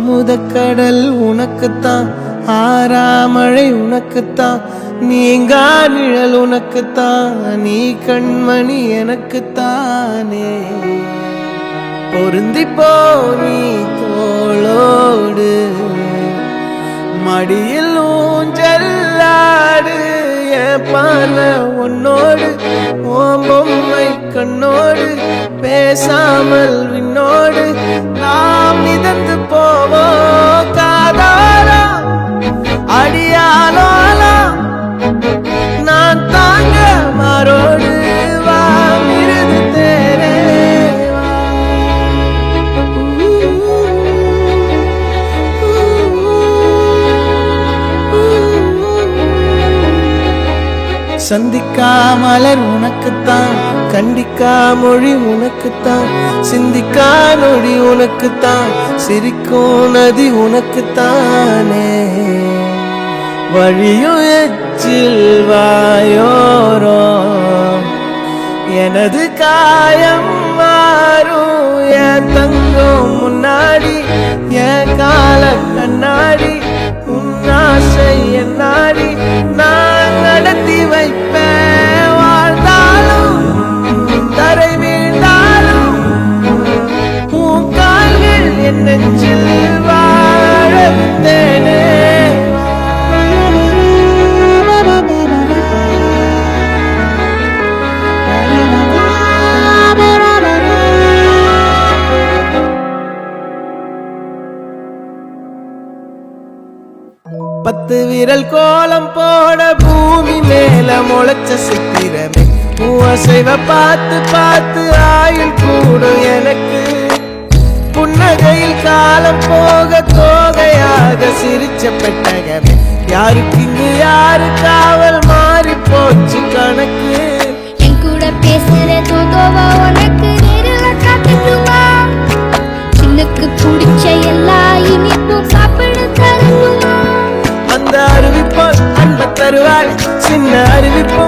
அமுதக்கடல் உனக்குத்தான், ஆறாமழை உனக்குத்தான், நீங்கா நிழல் உனக்குத்தான், நீ கண்மணி எனக்குத்தானே. பொருந்திப்போ நீ தோளோடு, மடியில் ஊஞ்சல்லாடு, என் பால உன்னோடு, ஓம் பொம்மை கண்ணோடு, பேசாமல் விண்ணோடு நாம் மிதந்து போவோம் காதாரா அடியாலோலா. நான் தாங்க மாறோடு வா மிருது தேரே. சந்திக்கா மலர் உனக்குத்தான், கண்டிக்கா மொழி உனக்குத்தான், சிந்திக்கா நொடி உனக்குத்தான், சிரிக்கும் நதி உனக்குத்தானே. வழியும் எச்சில் வாயோரோ எனது காயம் மாறும், என் தங்கம் முன்னாடி என் கால கண்ணாடி, உன்னாசை என்னாடி நான் நடத்தி வைப்பேன். வாழ்ந்தாலும் தரை வீழ்ந்தாலும் உன் கால்கள் என் நெஞ்சில் வாழத்தேனே. பத்து விரல் கோலம் போட பூமி மேல முளைச்ச சித்திரமே, அசைவ பார்த்து பார்த்து ஆயுள் கூடும் எனக்கு. புன்னகையில் காலம் போக தோகையாக சிரிச்ச பெட்டகமே, யாருக்கு இங்கு யாரு காவல் மாறி போச்சு கணக்கு. என் கூட பேசுற தோதோவா உனக்கு நேரில் காட்டுமா, சின்னுக்கு பிடிச்ச எல்லா இனிப்பும் சாப்பிட தருமா. அந்த அறிவிப்போல் அன்ப தருவாள், சின்ன அறிவிப்போ